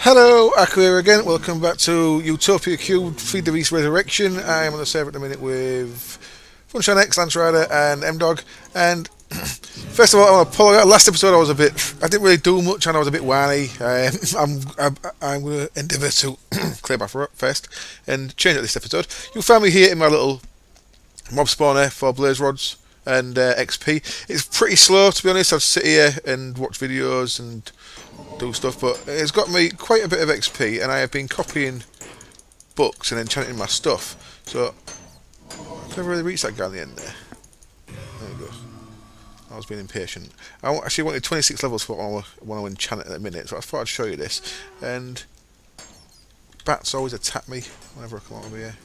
Hello, Aku here again. Welcome back to Utopia3 FTB Resurrection. I am on the server at the minute with Funshine X, Lance Rider, and M-Dog. And first of all, I want to apologise. Last episode, I didn't really do much, and I was a bit whiny. I'm going to endeavour to clear my throat first and change it this episode. You'll find me here in my little mob spawner for blaze rods and XP. It's pretty slow, to be honest. I'd sit here and watch videos and do stuff, but it's got me quite a bit of XP, and I have been copying books and enchanting my stuff. So I've never really reached that guy in the end there. There we go. I was being impatient. I actually wanted 26 levels for what I want to enchant it in a minute, so I thought I'd show you this. And bats always attack me whenever I come over here.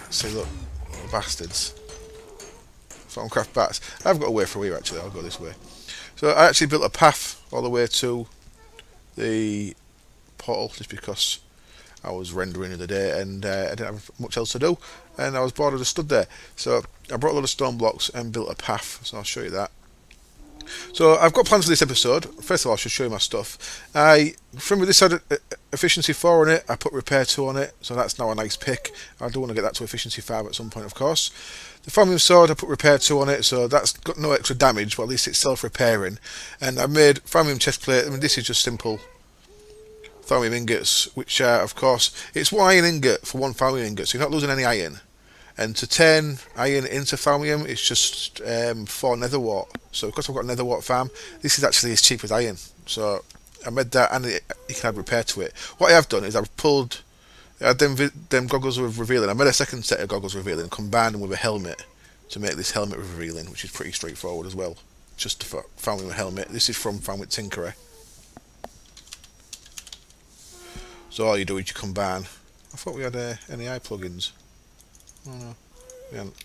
See, look, little bastards. Farmcraft bats. I've got a way through here actually. I'll go this way. So I actually built a path all the way to the portal just because I was rendering the day and I didn't have much else to do, and I was bored of just stood there. So I brought a lot of stone blocks and built a path. So I'll show you that. So I've got plans for this episode. First of all, I should show you my stuff. From this had efficiency 4 on it. I put repair 2 on it, so that's now a nice pick. I do want to get that to efficiency 5 at some point, of course. The Thaum sword, I put repair 2 on it, so that's got no extra damage, but at least it's self-repairing. And I made Thaum chestplate. I mean, this is just simple Thaum ingots, which are, of course, it's 1 iron ingot for 1 Thaum ingot, so you're not losing any iron. And to turn iron into Thaum, it's just 4 nether wart. So because I've got a nether wart farm, this is actually as cheap as iron. So I made that, and you can add repair to it. What I have done is I've pulled. I had them goggles with revealing. I made a second set of goggles revealing, combined them with a helmet to make this helmet revealing, which is pretty straightforward as well. Just a Thaum helmet. This is from Thaum Tinkerer. So all you do is you combine. I thought we had any eye plugins. Oh no, we haven't.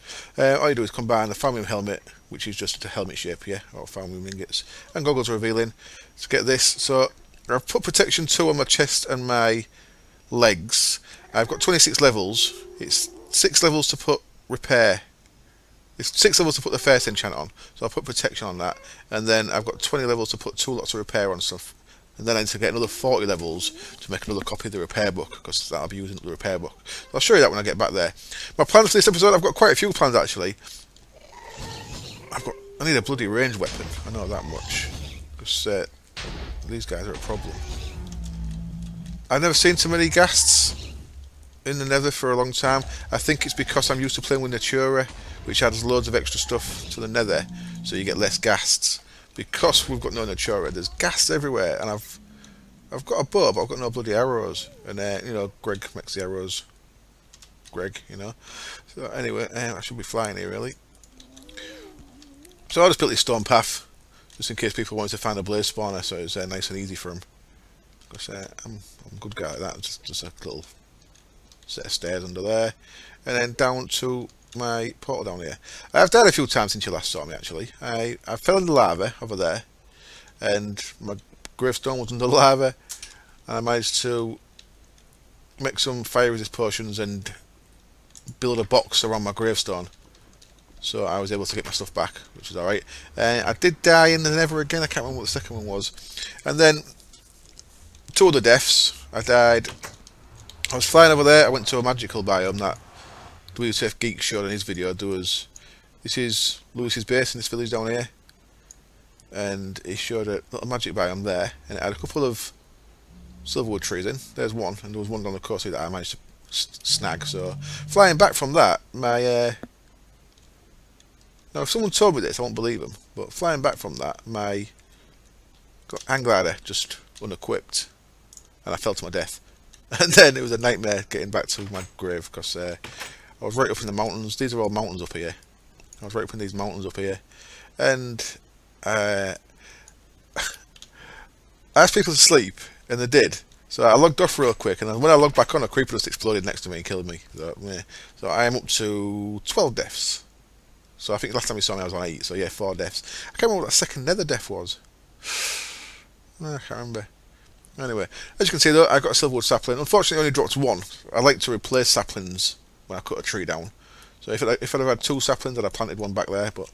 All you do is combine the Thaum helmet, which is just a helmet shape, yeah, or Thaum ingots, and goggles revealing to get this. So I've put protection 2 on my chest and my legs. I've got 26 levels. It's 6 levels to put repair. It's 6 levels to put the first enchant on, so I'll put protection on that, and then I've got 20 levels to put 2 lots of repair on stuff, and then I need to get another 40 levels to make another copy of the repair book, because I'll be using the repair book. So I'll show you that when I get back there. My plans for this episode, I've got quite a few plans actually. I need a bloody ranged weapon, I know that much, because these guys are a problem. I've never seen so many ghasts in the nether for a long time. I think it's because I'm used to playing with Natura, which adds loads of extra stuff to the nether, so you get less ghasts. Because we've got no Natura, there's ghasts everywhere, and I've got a bow, but I've got no bloody arrows. And you know, Greg makes the arrows. Greg, you know. So anyway, I should be flying here really. So I just built this stone path, just in case people wanted to find a blaze spawner, so it's nice and easy for them. Because I'm a good guy at that. Just a little set of stairs under there, and then down to my portal down here. I've died a few times since you last saw me actually. I fell in the lava over there, and my gravestone was under lava, and I managed to make some fire resist potions and build a box around my gravestone, so I was able to get my stuff back, which is alright. I did die in the nether again. I can't remember what the second one was. And then 2 other deaths. I died. I was flying over there. I went to a magical biome that WTF Geek showed in his video. This is Lewis's base in this village down here, and he showed a little magic biome there, and it had a couple of silverwood trees in. There's one, and there was one down the coast that I managed to snag. So flying back from that, my now if someone told me this, I won't believe them, but flying back from that, my hang glider just unequipped, and I fell to my death. And then it was a nightmare getting back to my grave, because I was right up in the mountains. These are all mountains up here. I was right up in these mountains up here, and I asked people to sleep, and they did. So I logged off real quick, and then when I logged back on, a creeper just exploded next to me and killed me. So, yeah. So I am up to 12 deaths. So I think last time you saw me I was on 8, so yeah, 4 deaths. I can't remember what that second nether death was. I can't remember. Anyway, as you can see though, I got a silverwood sapling. Unfortunately, I only dropped 1. I like to replace saplings when I cut a tree down. So if I'd have had 2 saplings, I'd have planted 1 back there, but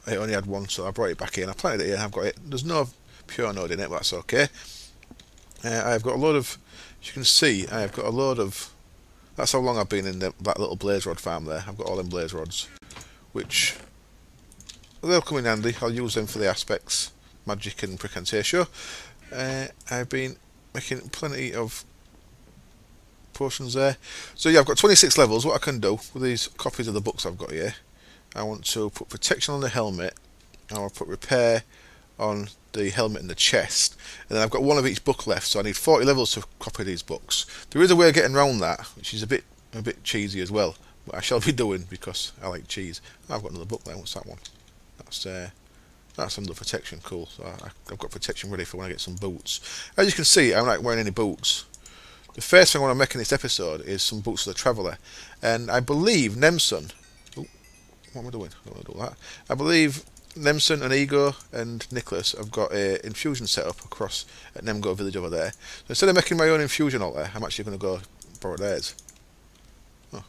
I only had 1, so I brought it back in. I planted it here, and I've got it. There's no pure node in it, but that's okay. I've got a load of, as you can see, I've got a load of, that's how long I've been in that little blaze rod farm there. I've got all them blaze rods, which they'll come in handy. I'll use them for the aspects, magic and precantatio. I've been making plenty of potions there. So yeah, I've got 26 levels. What I can do with these copies of the books I've got here, I want to put protection on the helmet, and I'll put repair on the helmet and the chest, and then I've got one of each book left, so I need 40 levels to copy these books. There is a way of getting around that, which is a bit cheesy as well, but I shall be doing because I like cheese. I've got another book there. What's that one? That's under protection. Cool. So I've got protection ready for when I get some boots. As you can see, I'm not wearing any boots. The first thing I want to make in this episode is some boots for the Traveller, and I believe Nemson. Oh, what am I doing? I don't want to do that. I believe Nemson and Ego and Nicholas have got a infusion set up across at Nemgo village over there. So instead of making my own infusion out there, I'm actually going to go borrow theirs. Oh,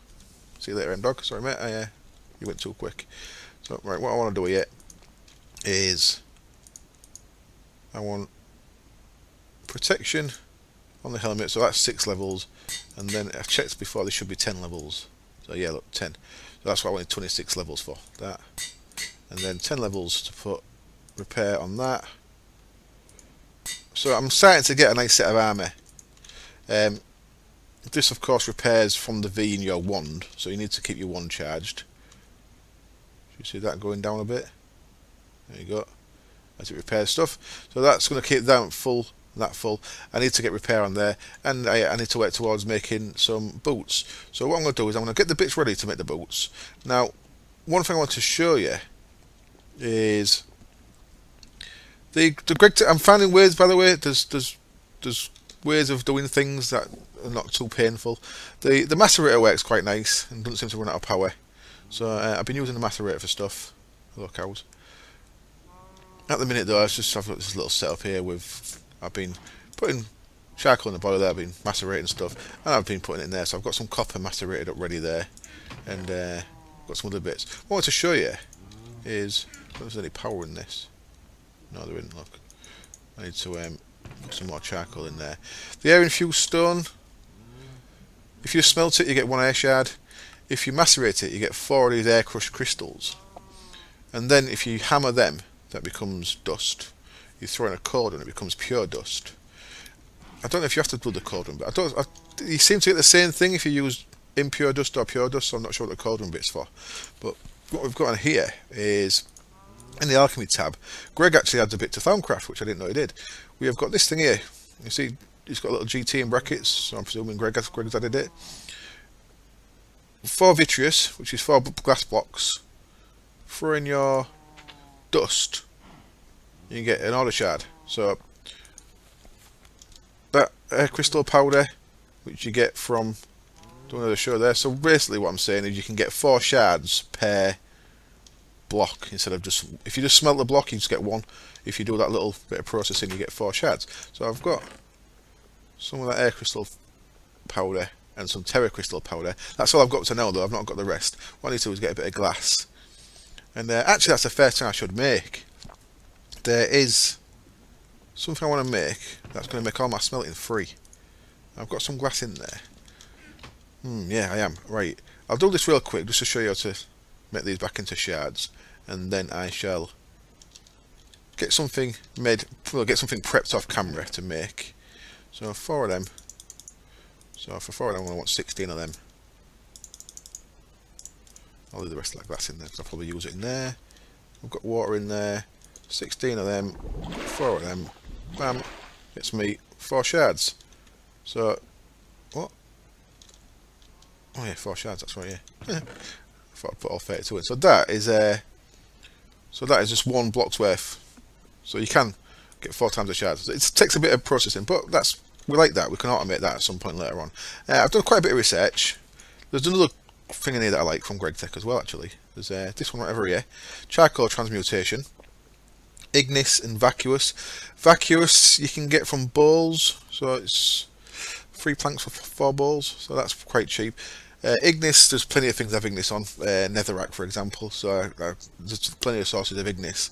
see you later, M-Dog. Sorry, mate. You went too quick. So, right, what I want to do here is I want protection on the helmet, so that's 6 levels, and then I've checked before, there should be 10 levels. So yeah, look, 10. So that's what I wanted 26 levels for, that. And then 10 levels to put repair on that. So I'm starting to get a nice set of armour. This of course repairs from the V in your wand, so you need to keep your wand charged. You see that going down a bit? There you go. As it repairs stuff. So that's going to keep that full. That full. I need to get repair on there, and I need to work towards making some boots. So what I'm going to do is I'm going to get the bits ready to make the boots. Now, one thing I want to show you is the Greg. I'm finding ways, by the way. There's ways of doing things that are not too painful. The macerator works quite nice and doesn't seem to run out of power. So I've been using the macerator for stuff. Hello, cows. At the minute though, I've got this little setup here with. I've been putting charcoal in the boiler there, I've been macerating stuff, and I've been putting it in there, so I've got some copper macerated up ready there, and got some other bits. What I want to show you is, if there's any power in this. No, there isn't, look. I need to put some more charcoal in there. The air infused stone, if you smelt it you get 1 air shard, if you macerate it you get 4 of these air crushed crystals, and then if you hammer them, that becomes dust. You throw in a cauldron, it becomes pure dust. I don't know if you have to do the cauldron, but you seem to get the same thing if you use impure dust or pure dust, so I'm not sure what the cauldron bit's for. But what we've got on here is, in the alchemy tab, Greg actually adds a bit to Thaumcraft, which I didn't know he did. We have got this thing here. You see, it's got a little GT in brackets, so I'm presuming Greg's added it. 4 vitreous, which is 4 glass blocks. Throw in your dust. You can get an order shard. So that crystal powder, which you get from doing another show there. So basically, what I'm saying is you can get 4 shards per block instead of just. If you just smelt the block, you just get 1. If you do that little bit of processing, you get 4 shards. So I've got some of that air crystal powder and some terra crystal powder. That's all I've got to know, though. I've not got the rest. What I need to do is get a bit of glass. And actually, that's the first thing I should make. There is something I want to make that's going to make all my smelting free. I've got some glass in there. Yeah, I am. Right. I'll do this real quick just to show you how to make these back into shards. And then I shall get something made, well, get something prepped off camera to make. So 4 of them. So for 4 of them, I want 16 of them. I'll leave the rest of that glass in there because I'll probably use it in there. I've got water in there. 16 of them, 4 of them, bam, gets me 4 shards. So, what? Oh yeah, 4 shards, that's right, yeah. I thought I'd put all 32 in. So that is just 1 block's worth. So you can get 4 times the shards. It takes a bit of processing, but we like that. We can automate that at some point later on. I've done quite a bit of research. There's another thing in here that I like from Greg Tech as well, actually. There's this one right over here. Charcoal transmutation. Ignis and vacuous. Vacuous you can get from bowls, so it's 3 planks for 4 bowls, so that's quite cheap. Ignis, there's plenty of things I have Ignis on, netherrack for example, so there's plenty of sources of Ignis,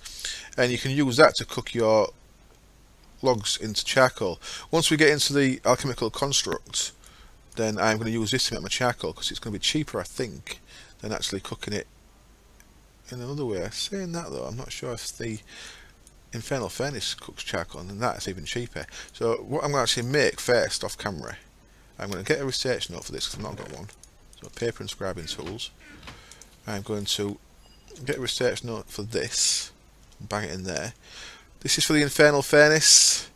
and you can use that to cook your logs into charcoal. Once we get into the alchemical construct, then I'm going to use this to make my charcoal, because it's going to be cheaper, I think, than actually cooking it in another way. Saying that though, I'm not sure if the infernal furnace cooks charcoal, and that's even cheaper. So what I'm going to actually make first off camera, I'm going to get a research note for this, because I've not got one. So paper and scribing tools. I'm going to get a research note for this, bang it in there. This is for the infernal furnace.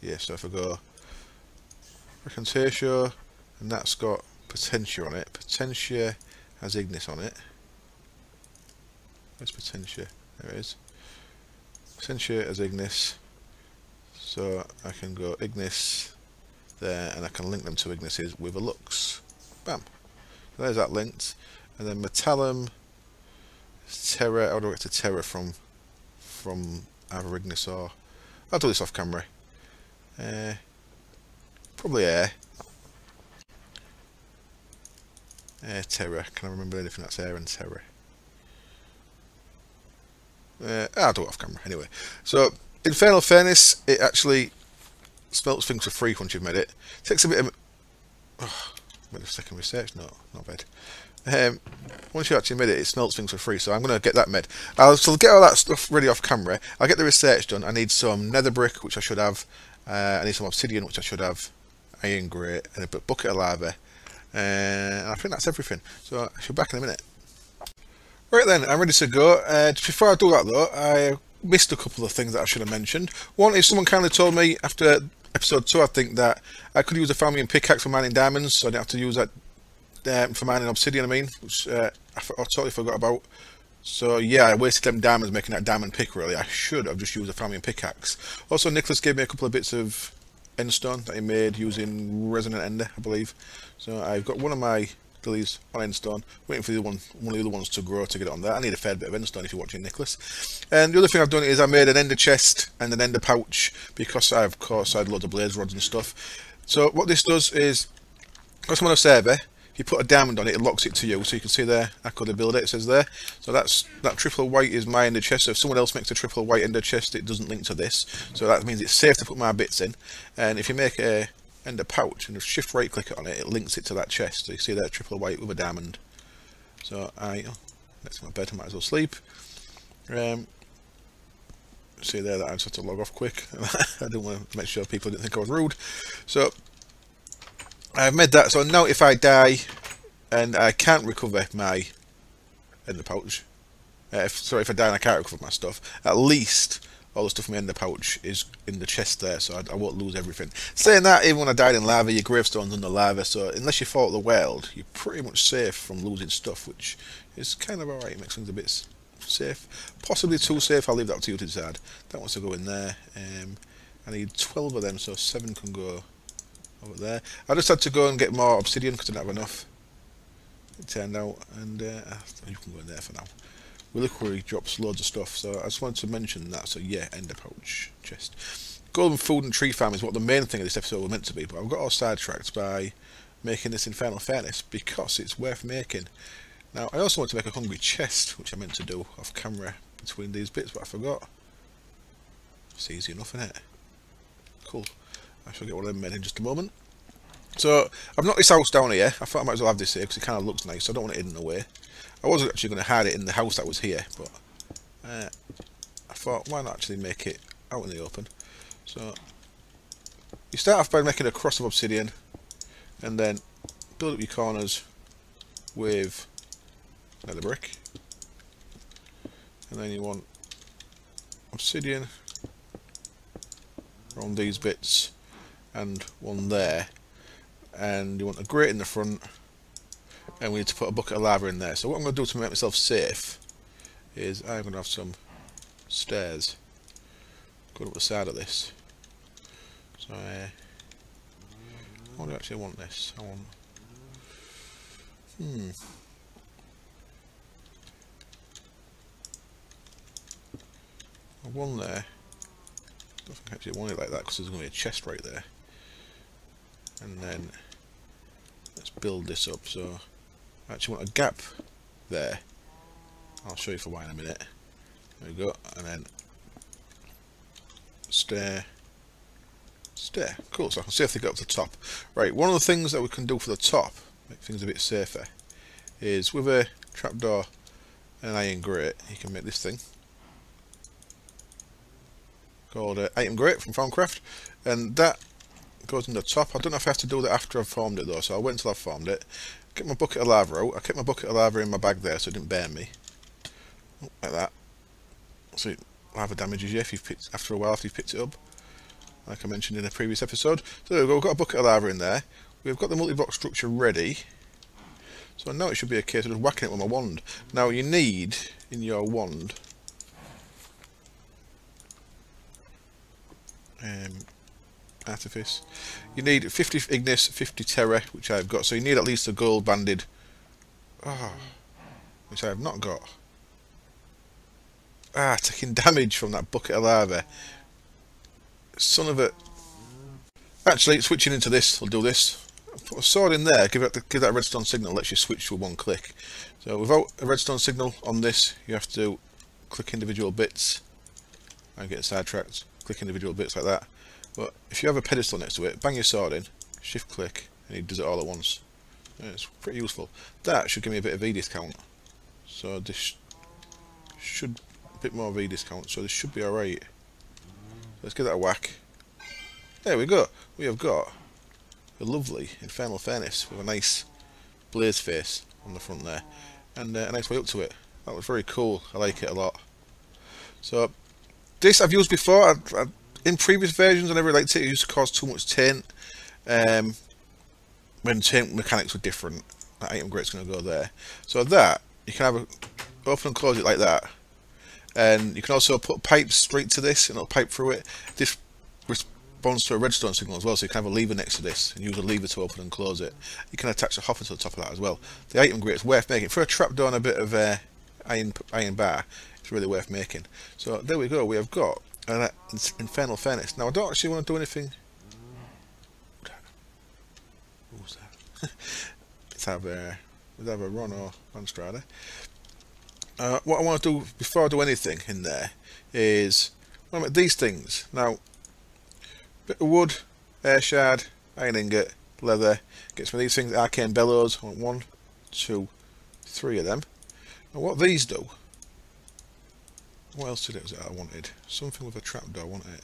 Yeah, so if I go Recantatio, and that's got Potentia on it. Potentia has Ignis on it. Where's Potentia? There it is. Potentia has Ignis. So I can go Ignis there, and I can link them to Ignises with a Lux. Bam. So there's that linked. And then Metallum, Terra. How do I get to Terra from either Ignis or... I'll do this off camera. Probably air. Terra. Can I remember anything that's air and Terra? I'll do it off camera anyway. So infernal furnace, it actually smelts things for free once you've made it. Takes a bit of... Oh, made a second research, no, not bad. Once you actually made it, it smelts things for free, so I'm going to get that made. So get all that stuff ready off camera. I'll get the research done. I need some nether brick, which I should have. I need some obsidian, which I should have. Iron grate, and a bucket of lava. And I think that's everything. So I should be back in a minute. Right then, I'm ready to go. Just before I do that though, I missed a couple of things that I should have mentioned. One is someone kindly told me after episode 2, I think, that I could use a Thaumian pickaxe for mining diamonds, so I didn't have to use that for mining obsidian, which I totally forgot about. So yeah, I wasted them diamonds making that diamond pick really. I should have just used a Thaumian pickaxe. Also, Nicholas gave me a couple of bits of endstone that he made using resonant ender, I believe. So I've got one of my lilies on endstone, waiting for one of the other ones to grow to get it on there. I need a fair bit of endstone if you're watching, Nicholas. And the other thing I've done is I made an ender chest and an ender pouch, because I, of course, I had loads of blaze rods and stuff. So what this does is, because I'm on a server, if you put a diamond on it, it locks it to you. So you can see there, I could build it, it says there. So that triple white is my ender chest. So if someone else makes a triple white ender chest, it doesn't link to this. So that means it's safe to put my bits in. And if you make a ender pouch and just shift right click it on it, it links it to that chest. So you see there, triple white with a diamond. So next to my bed, I might as well sleep. See there that I just had to log off quick. I didn't want to make sure people didn't think I was rude. So I've made that, so now if I die and I can't recover my ender pouch, if I die and I can't recover my stuff, at least all the stuff in my ender pouch is in the chest there, so I won't lose everything. Saying that, even when I died in lava, your gravestone's under lava, so unless you fall at the world, you're pretty much safe from losing stuff, which is kind of alright. It makes things a bit safe. Possibly too safe, I'll leave that up to you to decide. That wants to go in there. I need 12 of them, so 7 can go over there. I just had to go and get more obsidian because I didn't have enough, it turned out, and you can go in there for now. Reliquary drops loads of stuff, so I just wanted to mention that. So yeah, ender pouch chest. Golden food and tree farm is what the main thing of this episode was meant to be, but I've got all sidetracked by making this infernal furnace because it's worth making. Now I also want to make a hungry chest, which I meant to do off camera between these bits, but I forgot. It's easy enough, isn't it? Cool. I shall get one of them made in just a moment. So I've knocked this house down here. I thought I might as well have this here because it kind of looks nice, so I don't want it hidden away. I was actually going to hide it in the house that was here, but I thought, why not actually make it out in the open? So you start off by making a cross of obsidian, and then build up your corners with nether brick, and then you want obsidian around these bits, and one there, and you want a grate in the front, and we need to put a bucket of lava in there. So what I'm going to do to make myself safe is I'm going to have some stairs going up the side of this. So I do I actually want this? I want one there. I don't think I actually want it like that because there's going to be a chest right there. And then let's build this up. So I actually want a gap there. I'll show you for why in a minute. There we go, and then stair. Cool, so I can see if they get up to the top. Right, one of the things that we can do for the top, make things a bit safer, is with a trapdoor and an iron grate, you can make this thing called item grate from Thaumcraft, and that goes in the top. I don't know if I have to do that after I've formed it though, so I'll wait until I've formed it. Get my bucket of lava out. I kept my bucket of lava in my bag there so it didn't burn me. Like that. So lava damages you if you've picked, after a while after you've picked it up, like I mentioned in a previous episode. So there we go, we've got a bucket of lava in there. We've got the multi-block structure ready. So now it should be a case of just whacking it with my wand. Now you need, in your wand, artifice, you need 50 ignis, 50 terra, which I've got. So you need at least a gold banded, which I have not got. Taking damage from that bucket of lava. Son of a... Actually, switching into this, I'll do this. Put a sword in there, give that redstone signal, lets you switch to one click. So without a redstone signal on this, you have to click individual bits. I'm getting sidetracked. Click individual bits like that. But if you have a pedestal next to it, bang your sword in, shift click, and he does it all at once. Yeah, it's pretty useful. That should give me a bit of V discount. So this should... a bit more V discount, so this should be alright. Let's give that a whack. There we go. We have got a lovely infernal furnace with a nice blaze face on the front there, and a nice way up to it. That was very cool. I like it a lot. So this I've used before. In previous versions, I never liked it. It used to cause too much taint. When taint mechanics were different, that item grate's going to go there. So that you can have open and close it like that. And you can also put pipes straight to this and it'll pipe through it. This responds to a redstone signal as well, so you can have a lever next to this and use a lever to open and close it. You can attach a hopper to the top of that as well. The item grate is worth making. For a trapdoor and a bit of iron bar, it's really worth making. So there we go, we have got an infernal furnace. Now I don't actually want to do anything... Who's that? Let's have a Ron or Manstrada. What I want to do before I do anything in there is I want to make these things. Now, bit of wood, air shard, iron ingot, leather. Gets me these things. Arcane bellows. I want 1, 2, 3 of them. And what these do? What else was it I wanted? Something with a trapdoor, wasn't it?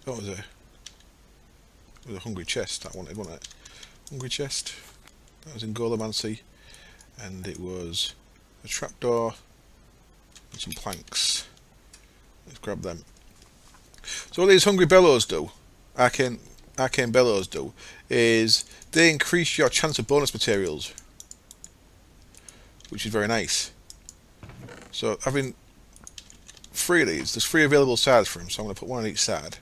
That was a hungry chest. I wanted, wasn't it? Hungry chest. That was in Golemancy, and it was a trapdoor and some planks. Let's grab them. So what these hungry bellows do, arcane bellows do, is they increase your chance of bonus materials, which is very nice. So having 3 of these, there's 3 available sides for them, so I'm going to put 1 on each side.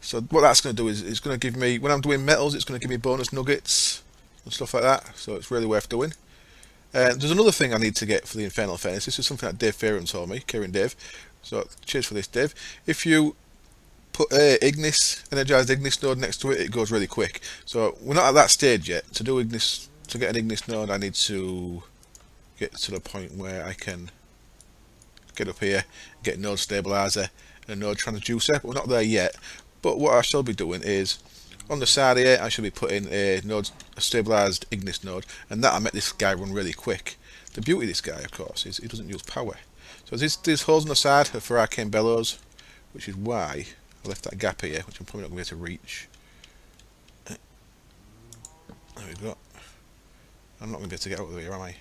So what that's going to do is it's going to give me, when I'm doing metals, it's going to give me bonus nuggets and stuff like that, so it's really worth doing. There's another thing I need to get for the infernal furnace. This is something that Dave Fairham told me, Kieran Dave. So cheers for this, Dave. If you put a energized ignis node next to it, it goes really quick. So we're not at that stage yet. To do ignis, to get an ignis node, I need to get to the point where I can get up here, get a node stabilizer and a node transducer. But we're not there yet. But what I shall be doing is, on the side here, I should be putting a stabilized ignis node, and that'll make this guy run really quick. The beauty of this guy, of course, is he doesn't use power. So there's holes on the side for arcane bellows, which is why I left that gap here, which I'm probably not going to be able to reach. There we go. I'm not going to be able to get out of here, am I?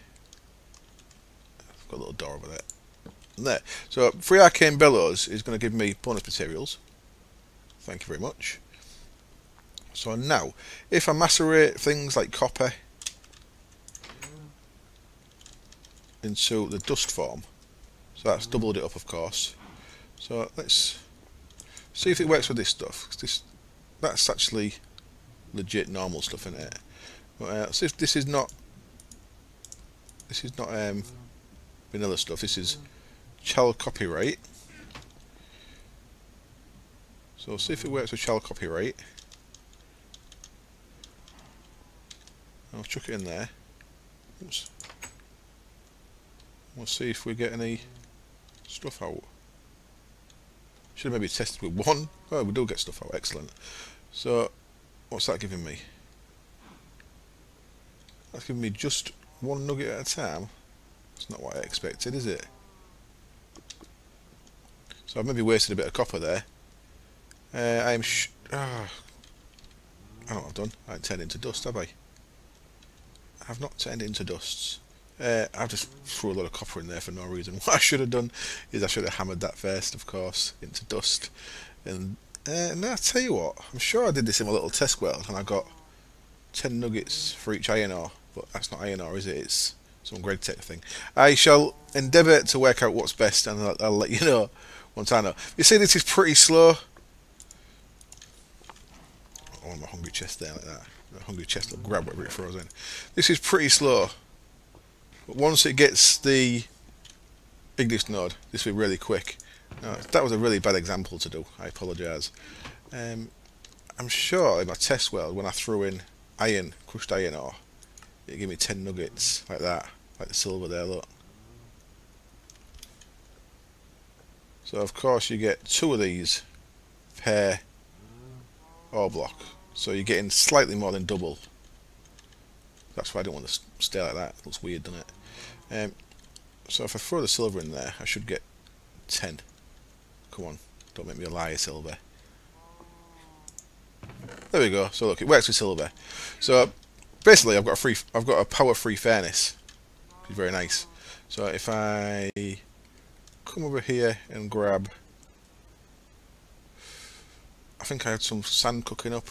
I've got a little door over there. And there. So 3 arcane bellows is going to give me bonus materials. Thank you very much. So now, if I macerate things like copper into the dust form, so that's doubled it up, of course. So let's see if it works with this stuff. That's actually legit normal stuff in it. But see if this is not vanilla stuff. This is chalcopyrite. So see if it works with chalcopyrite. I'll chuck it in there. Oops. We'll see if we get any Stuff out. Should have maybe tested with one. Oh, we do get stuff out. Excellent. So, what's that giving me? That's giving me just one nugget at a time. That's not what I expected, is it? So I've maybe wasted a bit of copper there. I am I know what I've done. I haven't turned into dust, have I? I have not turned into dusts. I've just threw a lot of copper in there for no reason. What I should have done is I should have hammered that first, of course, into dust. And now I tell you what, I'm sure I did this in my little test world, and I got 10 nuggets for each iron ore. But that's not iron ore, is it? It's some Greg Tech thing. I shall endeavour to work out what's best, and I'll let you know once I know. You see, this is pretty slow. Oh, my hungry chest there, like that. My hungry chest will grab whatever it throws in. This is pretty slow. But once it gets the Ignis node, this will be really quick. That was a really bad example to do. I apologise. I'm sure in my test world, when I threw in iron, crushed iron ore, it gave me 10 nuggets, like that. Like the silver there, look. So of course you get 2 of these per ore block. So you're getting slightly more than double. That's why I don't want to stay like that. It looks weird, doesn't it? So if I throw the silver in there, I should get 10. Come on, don't make me a liar, silver. There we go. So look, it works with silver. So basically, I've got a power-free furnace. It's very nice. So if I come over here and grab, I think I had some sand cooking up.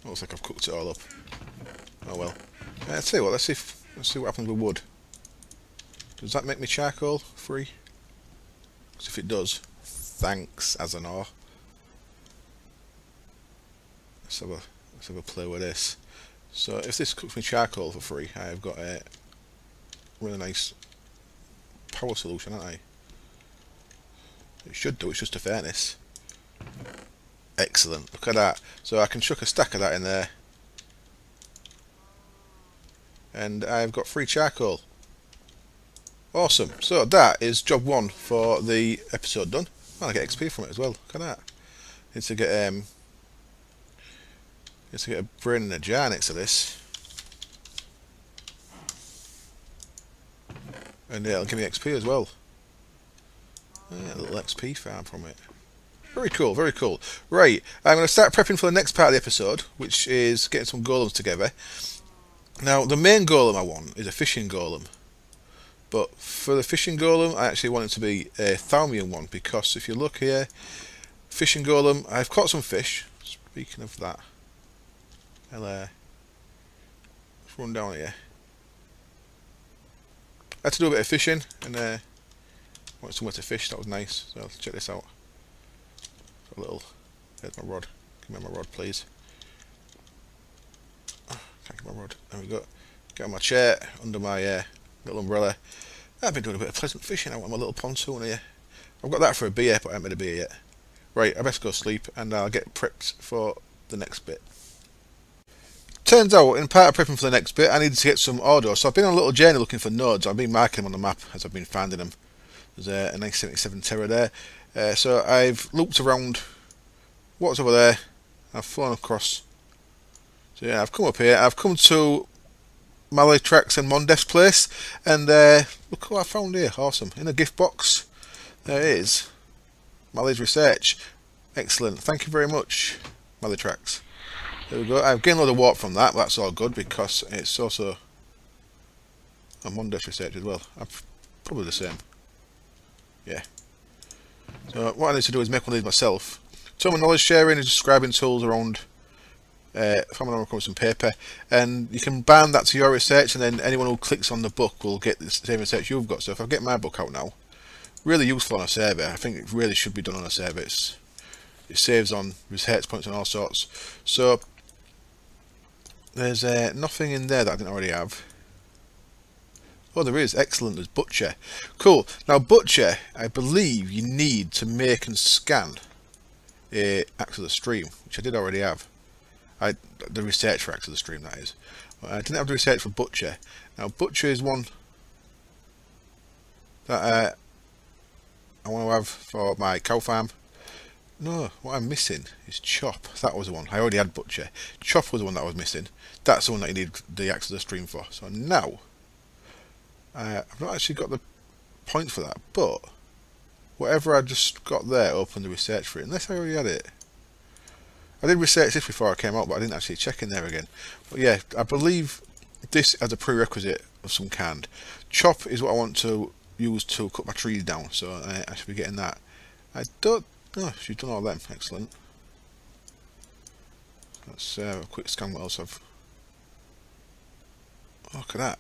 Looks like I've cooked it all up. Oh well. I'll tell you what. Let's see what happens with wood. Does that make me charcoal free? Because if it does, thanks, as an ore. Let's have a play with this. So if this cooks me charcoal for free, I've got a really nice power solution, haven't I? It should do. It's just a furnace. Excellent. Look at that. So I can chuck a stack of that in there, and I've got free charcoal. Awesome. So that is job 1 for the episode done. And I get XP from it as well. Look at that. Need to get a brain in a jar next to this, and yeah, it'll give me XP as well. Yeah, a little XP farm from it. Very cool, very cool. Right, I'm going to start prepping for the next part of the episode, which is getting some golems together. Now, the main golem I want is a fishing golem. But for the fishing golem, I actually want it to be a Thaumian one, because if you look here, fishing golem, I've caught some fish. Speaking of that, let's run down here. I had to do a bit of fishing, and wanted somewhere to fish. That was nice. So let's check this out. Got a little. There's my rod. Give me my rod, please. Oh, can't get my rod. There we go. Get on my chair under my little umbrella. I've been doing a bit of pleasant fishing out on my little pontoon here. I've got that for a beer, but I haven't made a beer yet. Right, I best go sleep, and I'll get prepped for the next bit. Turns out, in part of prepping for the next bit, I needed to get some ore, so I've been on a little journey looking for nodes. I've been marking them on the map as I've been finding them. There's a nice 77 terra there. So I've looped around what's over there. I've flown across. So yeah, I've come up here. I've come to MacLeod and Mondef's place, and look what I found here. Awesome. In a gift box, there it is. MacLeod's research. Excellent. Thank you very much, MacLeod. There we go. I've gained a lot of warp from that, but that's all good because it's also a Mondef's research as well. I'm probably the same. Yeah. So what I need to do is make one of these myself. Thaum knowledge sharing is describing tools around Family Number some paper, and you can bind that to your research, and then anyone who clicks on the book will get the same research you've got. So if I get my book out now, really useful on a server. I think it really should be done on a server. It saves on research points and all sorts. So there's nothing in there that I didn't already have. Oh, there is. Excellent. There's Butcher. Cool. Now, Butcher, I believe you need to make and scan Axe of the Stream, which I did already have. The research for Axe of the Stream, that is. I didn't have the research for Butcher. Now, Butcher is one that I want to have for my cow farm. No, what I'm missing is chop. That was the one. I already had butcher. Chop was the one that I was missing. That's the one that you need the access to the stream for. So now, I've not actually got the points for that, but whatever I just got there, opened the research for it, unless I already had it. I did research this before I came out, but I didn't actually check in there again. But yeah, I believe this as a prerequisite of some kind. Chop is what I want to use to cut my trees down, so I should be getting that. I don't know, she's done all them, excellent. Let's a quick scan what else I've... Oh, look at that.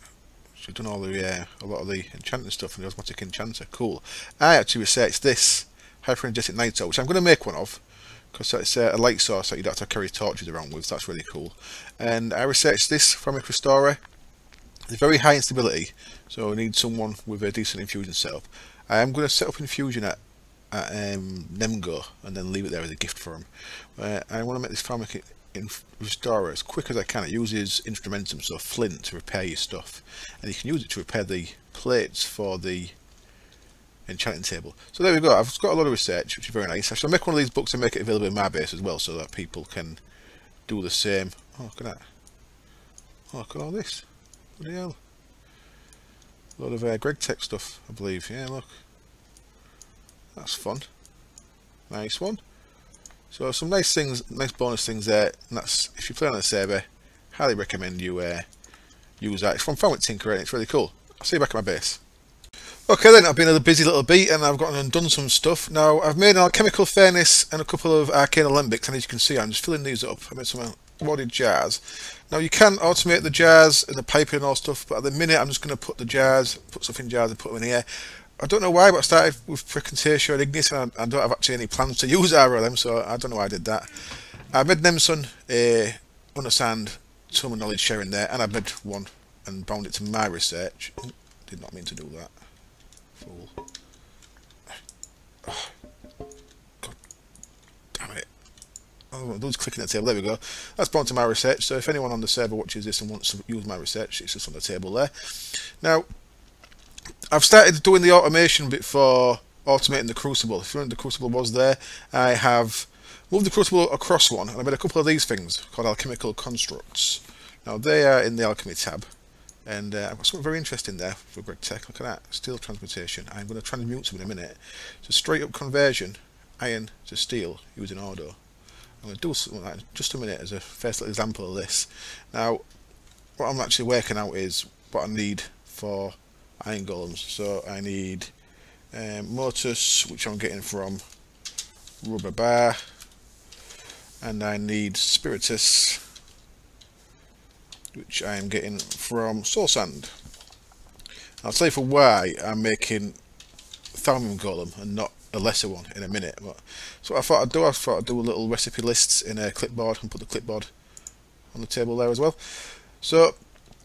She's done all the a lot of the enchanting stuff and the automatic enchanter, cool. I actually researched this hyper-energetic nitro, which I'm going to make one of, because it's a light source that you don't have to carry torches around with, so that's really cool. And I researched this from a restorer. It's very high in stability, so I need someone with a decent infusion setup. I am going to set up infusion at Nemgo and then leave it there as a gift for him. I want to make this pharmac restorer as quick as I can. It uses instrumentum, so flint, to repair your stuff, and you can use it to repair the plates for the enchanting table. So there we go. I've got a lot of research, which is very nice. I shall make one of these books and make it available in my base as well, so that people can do the same. Oh, look at that. Oh, look at all this. Bloody hell. A lot of Greg Tech stuff, I believe. Yeah, look. That's fun. Nice one. So some nice things, nice bonus things there. And that's, if you play on the server, highly recommend you use that. It's from Thaum Tinker and it's really cool. I'll see you back at my base. Okay then, I've been a busy little beat and I've gotten and done some stuff. Now, I've made an alchemical furnace and a couple of arcane alembics, and as you can see, I'm just filling these up. I made some wadded jars. Now, you can automate the jars and the piping and all stuff, but at the minute, I'm just going to put the jars, put stuff in jars and put them in here. I don't know why, but I started with Precontatio and Ignis, and I don't have actually any plans to use either of them, so I don't know why I did that. I made Nemson understand some knowledge sharing there, and I made one and bound it to my research. Oh, did not mean to do that. Fool. Oh, God damn it. Oh, those clicking the table. There we go. That's bound to my research, so if anyone on the server watches this and wants to use my research, it's just on the table there. Now, I've started doing the automation bit for automating the crucible. If you remember, the crucible was there. I have moved the crucible across one, and I made a couple of these things called alchemical constructs. Now, they are in the alchemy tab. And I've got something very interesting there for Greg Tech. Look at that. Steel transmutation. I'm going to transmute some in a minute. So straight up conversion, iron to steel using Ordo. I'm going to do something like that in just a minute as a first little example of this. Now, what I'm actually working out is what I need for iron golems. So I need Motus, which I'm getting from Rubber Bar. And I need Spiritus, which I am getting from Soul Sand. I'll tell you for why I'm making Thaum Golem and not a lesser one in a minute. But so what I thought I'd do a little recipe lists in a clipboard and put the clipboard on the table there as well. So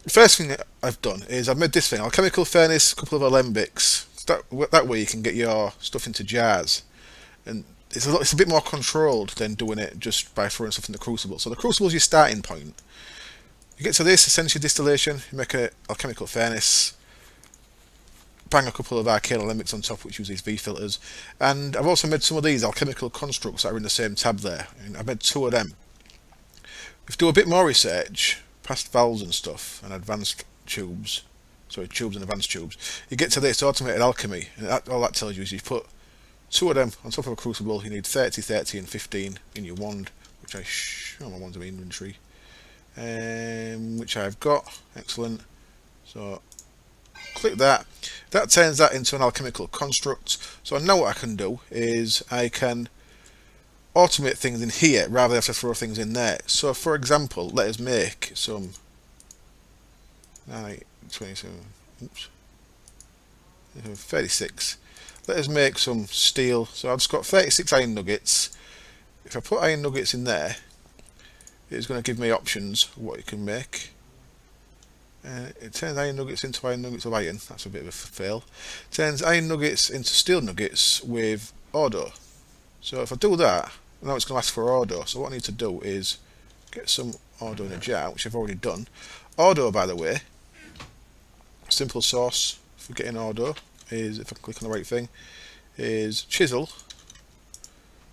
the first thing that I've done is I've made this thing, alchemical furnace, a couple of alembics. That way you can get your stuff into jars, and it's a bit more controlled than doing it just by throwing stuff in the crucible. So the crucible is your starting point. You get to this, essentially distillation, you make an alchemical furnace, bang a couple of arcane alembics on top, which use these V-filters, and I've also made some of these alchemical constructs that are in the same tab there, and I've made 2 of them. If you do a bit more research, past valves and stuff, and advanced tubes, sorry, tubes and advanced tubes, you get to this automated alchemy, and all that tells you is you put 2 of them on top of a crucible. You need 30, 30 and 15 in your wand, which I show my wands in my inventory. Which I've got. Excellent. So click that. That turns that into an alchemical construct. So now what I can do is I can automate things in here rather than have to throw things in there. So for example, let us make some 27, oops, 36. Let us make some steel. So I've just got 36 iron nuggets. If I put iron nuggets in there, it's going to give me options of what you can make. It turns iron nuggets into iron nuggets of iron. That's a bit of a fail. It turns iron nuggets into steel nuggets with Ordo. So if I do that, now it's going to ask for Ordo. So what I need to do is get some Ordo in a jar, which I've already done. Ordo, by the way, simple source for getting Ordo is, if I click on the right thing, is chisel,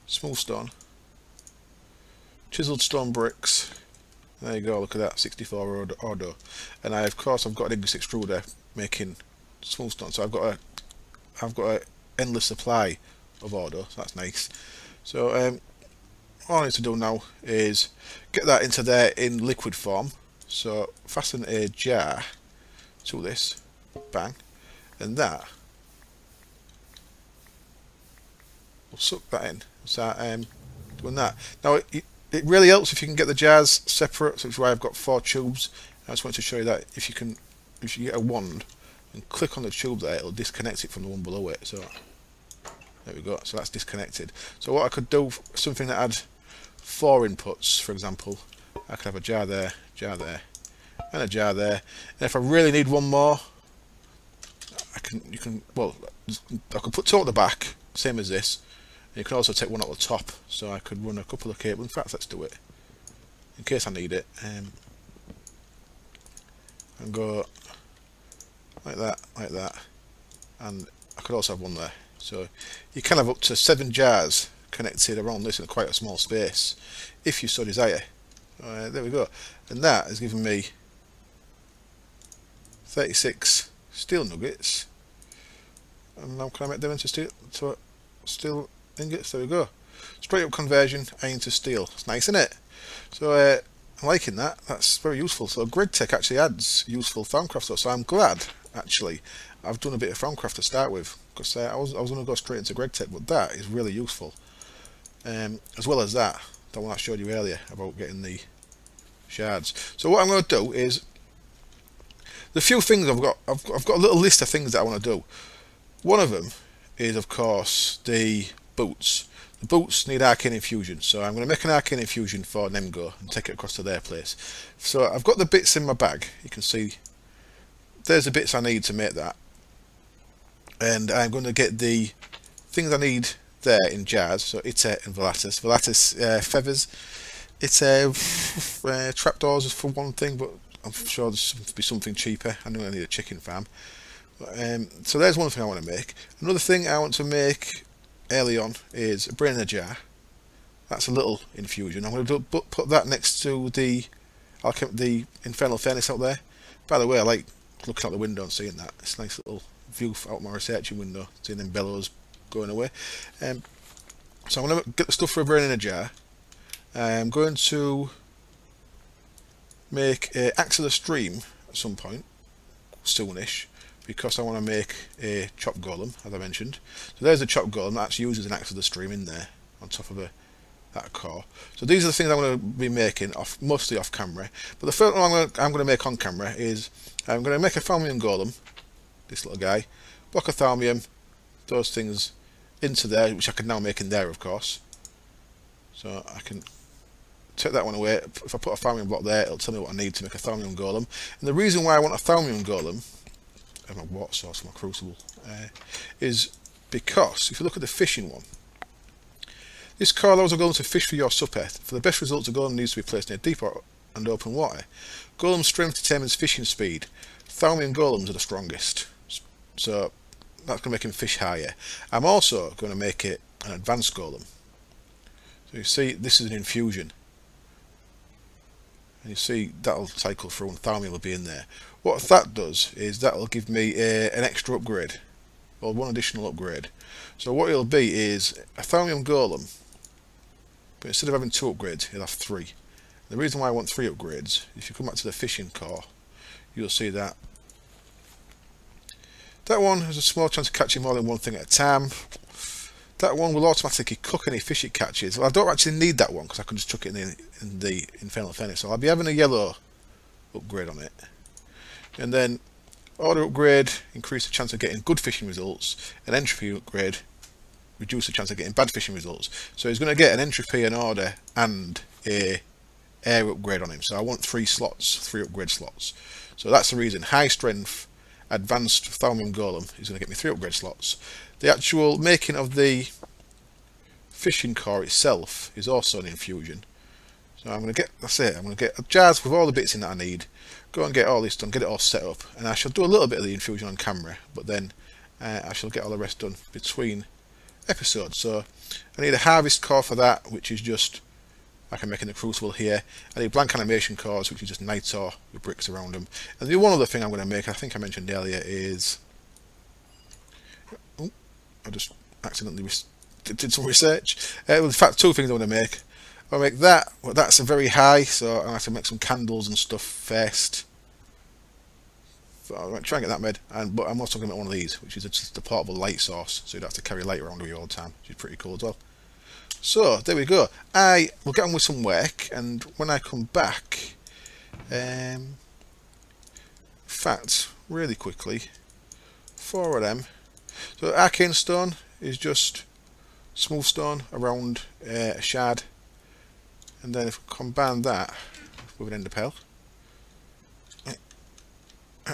smooth stone, chiseled stone bricks. There you go, look at that, 64 order. And of course I've got an English extruder making smooth stone, so I've got a endless supply of order, so that's nice. So all I need to do now is get that into there in liquid form. So fasten a jar to this, bang, and that will suck that in. So doing that. Now it really helps if you can get the jars separate, so which is why I've got 4 tubes. I just wanted to show you that if you get a wand and click on the tube there, it'll disconnect it from the one below it. So there we go, so that's disconnected. So what I could do, something that had 4 inputs, for example, I could have a jar there, and a jar there, and if I really need one more, I could put 2 at the back, same as this. You can also take one at the top, so I could run a couple of cables. In fact, let's do it in case I need it, and go like that, and I could also have one there. So you can have up to 7 jars connected around this in quite a small space, if you so desire. There we go, and that has given me 36 steel nuggets. And now can I make them into steel ingots? There we go. Straight up conversion, iron to steel. It's nice, isn't it? So I'm liking that. That's very useful. So GregTech actually adds useful Thaumcraft stuff. So I'm glad actually I've done a bit of Thaumcraft to start with, because I was going to go straight into GregTech, but that is really useful. As well as that one I showed you earlier about getting the shards. So what I'm going to do is the few things I've got a little list of things that I want to do. One of them is, of course, the boots. The boots need arcane infusion, so I'm going to make an arcane infusion for Nemgo and take it across to their place. So I've got the bits in my bag. You can see there's the bits I need to make that, and I'm going to get the things I need there in jars. So Ite and Volatus feathers, Ite trapdoors for one thing, but I'm sure there's be something cheaper. I know I need a chicken farm. So there's one thing I want to make. Another thing I want to make early on is a brain in a jar. That's a little infusion. I'm going to put that next to the infernal furnace out there. By the way, I like looking out the window and seeing that. It's a nice little view out my researching window, seeing them bellows going away. So I'm going to get the stuff for a brain in a jar. I'm going to make an axe of the stream at some point, soonish, because I want to make a chop golem, as I mentioned. So there's a chop golem that actually uses an axe of the stream in there on top of that core. So these are the things I'm going to be making mostly off camera. But the first one I'm going to make on camera is I'm going to make a Thaumium golem, this little guy, block of Thaumium, those things into there, which I can now make in there, of course. So I can take that one away. If I put a Thaumium block there, it'll tell me what I need to make a Thaumium golem. And the reason why I want a Thaumium golem, my water source for my crucible, is because if you look at the fishing one, this core allows a golem to fish for your supper. For the best results, a golem needs to be placed near deep and open water. Golem strength determines fishing speed. Thaumium golems are the strongest, so that's going to make him fish higher. I'm also going to make it an advanced golem. So you see, this is an infusion, and you see that'll cycle through and Thaumium will be in there. What that does is that'll give me an extra upgrade, or one additional upgrade. So what it'll be is a Thaumium golem, but instead of having 2 upgrades, he'll have 3. The reason why I want 3 upgrades, if you come back to the fishing core, you'll see that that one has a small chance of catching more than one thing at a time. That one will automatically cook any fish it catches. Well, I don't actually need that one because I can just chuck it in the infernal furnace. So I'll be having a yellow upgrade on it. And then order upgrade, increase the chance of getting good fishing results. An entropy upgrade, reduce the chance of getting bad fishing results. So he's going to get an entropy, an order, and a air upgrade on him. So I want 3 slots, 3 upgrade slots. So that's the reason. High strength, advanced Thaumium golem is going to get me 3 upgrade slots. The actual making of the fishing core itself is also an infusion. So I'm going to get, that's it, I'm going to get jars with all the bits in that I need, go and get all this done, get it all set up, and I shall do a little bit of the infusion on camera, but then I shall get all the rest done between episodes. So I need a harvest core for that, which is just like I'm making the crucible here. I need blank animation cores, which is just night ore with bricks around them. And the one other thing I'm going to make, I think I mentioned earlier, is... Oh, I just accidentally did some research. In fact, two things I want to make. I'll make that, well, that's a very high, so I'll have to make some candles and stuff first. So I'll try and get that made, but I'm also going to make one of these, which is just a portable light source, so you don't have to carry light around with you all the time, which is pretty cool as well. So, there we go. I will get on with some work, and when I come back, in fact, really quickly, 4 of them. So arcane stone is just smooth stone around a shard, and then if we combine that with an ender pearl, I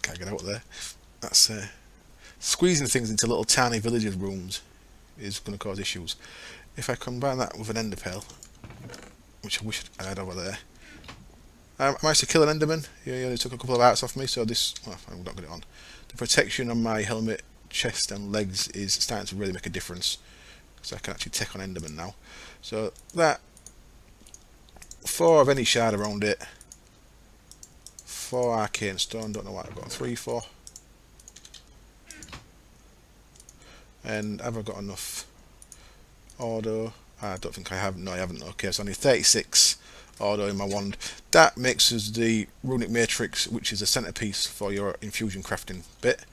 can't get out there. That's squeezing things into little tiny villages rooms is going to cause issues. If I combine that with an ender pearl, which I wish I had over there, I managed to kill an enderman. He only took a couple of hearts off me, so this, well, I'm not got it on. The protection on my helmet, chest and legs is starting to really make a difference, because I can actually take on enderman now. So that 4 of any shard around it, 4 arcane stone, don't know what I've got, 3, 4. And have I got enough auto? I don't think I have. No, I haven't. Okay, so I need 36 auto in my wand. That makes us the runic matrix, which is a centerpiece for your infusion crafting bit.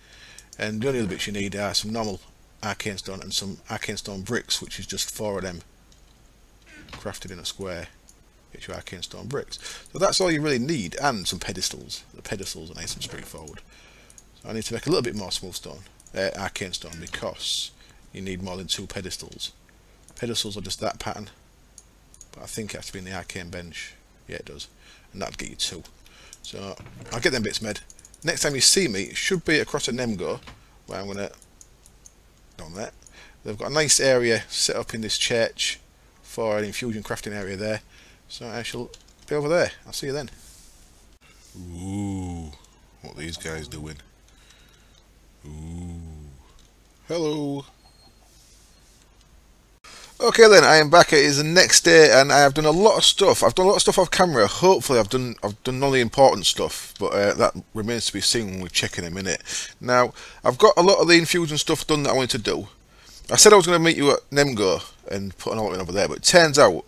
And the only other bits you need are some normal arcane stone and some arcane stone bricks, which is just 4 of them crafted in a square. Get your arcane stone bricks. So that's all you really need, and some pedestals. The pedestals are nice and straightforward. So I need to make a little bit more smooth stone. Arcane stone, because you need more than 2 pedestals. Pedestals are just that pattern, but I think it has to be in the arcane bench. Yeah, it does, and that'll get you 2. So I'll get them bits made. Next time you see me, it should be across at Nemgo, where I'm gonna down there. They've got a nice area set up in this church for an infusion crafting area there. So I shall be over there. I'll see you then. Ooh, what are these guys doing? Ooh. Hello. Okay then, I am back. It is the next day and I have done a lot of stuff. I've done a lot of stuff off camera. Hopefully I've done all the important stuff, but that remains to be seen when we check in a minute. Now, I've got a lot of the infusion stuff done that I wanted to do. I said I was going to meet you at Nemgo and put an alternate over there, but it turns out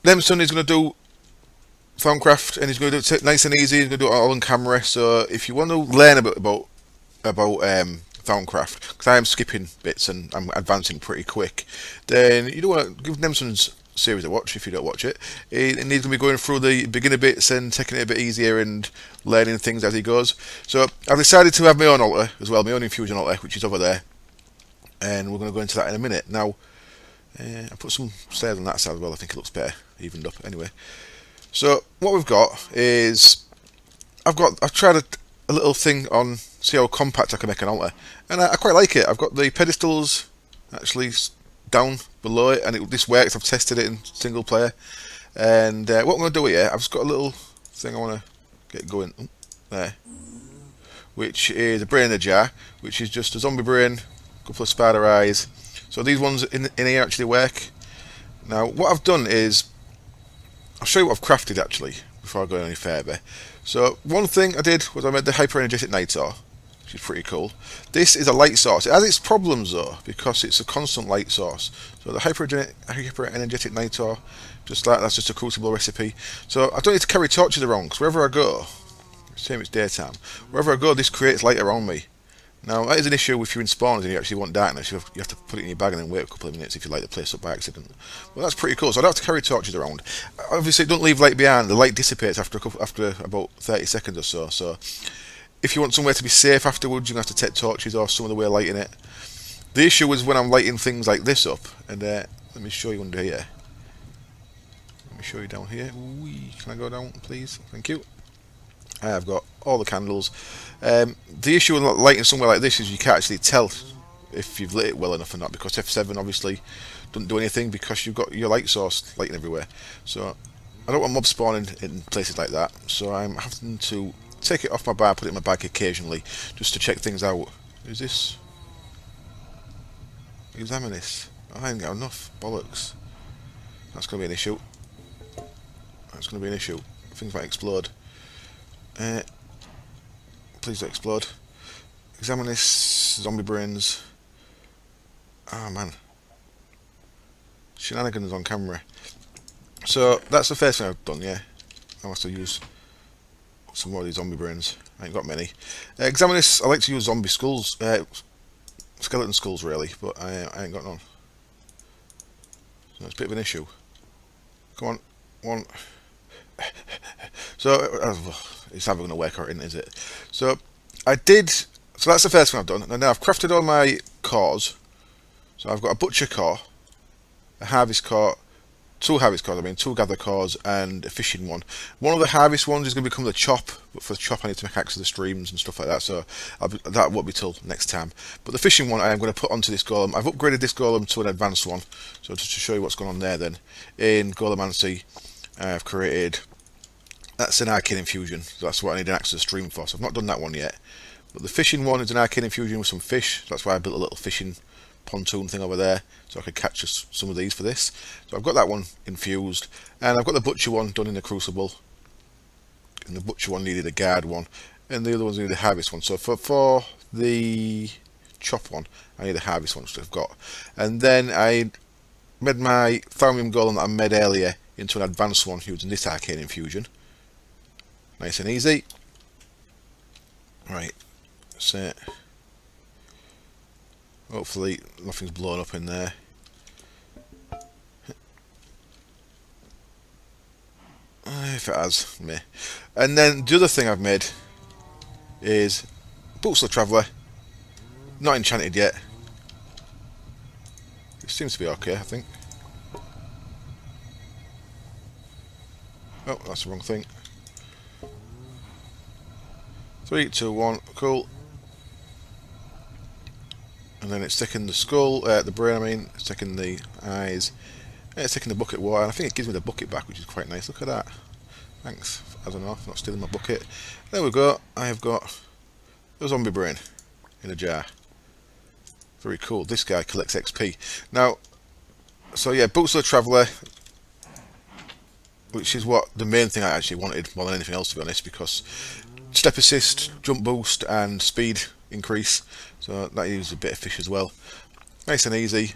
Nemson is going to do Thaumcraft and he's going to do it nice and easy. He's going to do it all on camera. So if you want to learn a bit about Thaumcraft, because I am skipping bits and I'm advancing pretty quick, then you don't want to give Nemson's series a watch if you don't watch it. He needs to be going through the beginner bits and taking it a bit easier and learning things as he goes. So I've decided to have my own altar as well, my own infusion altar, which is over there, and we're going to go into that in a minute. Now, I put some stairs on that side as well. I think it looks better, evened up. Anyway, so what we've got is I've tried a little thing on see how compact I can make an altar, and I quite like it. I've got the pedestals actually down below it, and this works. I've tested it in single player, and what I'm going to do here, I've just got a little thing I want to get going there, which is a brain in a jar, which is just a zombie brain, a couple of spider eyes. So these ones in here actually work. Now what I've done is, I'll show you what I've crafted actually before I go any further. So one thing I did was I made the hyper energetic night ore, which is pretty cool. This is a light source. It has its problems though, because it's a constant light source. So the hyper energetic night ore, just like that's just a crucible recipe. So I don't need to carry torches around, because wherever I go, same it's daytime, wherever I go this creates light around me. Now that is an issue if you're in spawns and you actually want darkness. You have to put it in your bag and then wait a couple of minutes if you light the place up by accident. Well, that's pretty cool. So I don't have to carry torches around. Obviously, don't leave light behind. The light dissipates after about 30 seconds or so. So if you want somewhere to be safe afterwards, you're going to have to take torches or some other way of lighting it. The issue is when I'm lighting things like this up. And let me show you under here. Let me show you down here. Whee. Can I go down, please? Thank you. I've got all the candles. The issue with lighting somewhere like this is you can't actually tell if you've lit it well enough or not, because F7 obviously doesn't do anything because you've got your light source lighting everywhere. So I don't want mob spawning in places like that, so I'm having to take it off my bar, put it in my bag occasionally, just to check things out. Is this? Examine this. I ain't got enough. Bollocks. That's going to be an issue. That's going to be an issue. Things might explode. Please don't explode. Examine this. Zombie brains. Oh man. Shenanigans on camera. So that's the first thing I've done, yeah. I must have used some more of these zombie brains. I ain't got many. Examine this. I like to use zombie skulls. Skeleton skulls really, but I ain't got none. So it's a bit of an issue. Come on. One. So it's never going to work out, is it? So I did. So that's the first thing I've done. And now I've crafted all my cores. So I've got a butcher core, a harvest core, two harvest cores. I mean, two gather cores, and a fishing one. One of the harvest ones is going to become the chop. But for the chop, I need to make access to the streams and stuff like that. So that won't be till next time. But the fishing one, I am going to put onto this golem. I've upgraded this golem to an advanced one. So just to show you what's going on there, then in Golemancy, I've created. That's an arcane infusion. So that's what I need an access to the stream for. So I've not done that one yet. But the fishing one is an arcane infusion with some fish. So that's why I built a little fishing pontoon thing over there, so I could catch some of these for this. So I've got that one infused, and I've got the butcher one done in the crucible. And the butcher one needed a guard one, and the other ones needed a harvest one. So for the chop one, I need a harvest one, which I've got. And then I made my Thaum golem that I made earlier into an advanced one using this arcane infusion. Nice and easy. Right, so hopefully nothing's blown up in there. If it has, meh. And then the other thing I've made is Boots of the Traveller. Not enchanted yet. It seems to be okay, I think. Oh, that's the wrong thing. 3, 2, 1, cool. And then it's taking the skull, the brain I mean, it's taking the eyes, and it's taking the bucket of water, and I think it gives me the bucket back, which is quite nice. Look at that. Thanks, I don't know, for not stealing my bucket. There we go, I have got a zombie brain in a jar. Very cool. This guy collects XP. Now, so yeah, Boots of the Traveller, which is what the main thing I actually wanted more than anything else, to be honest, because step assist, jump boost, and speed increase. So that uses a bit of fish as well. Nice and easy,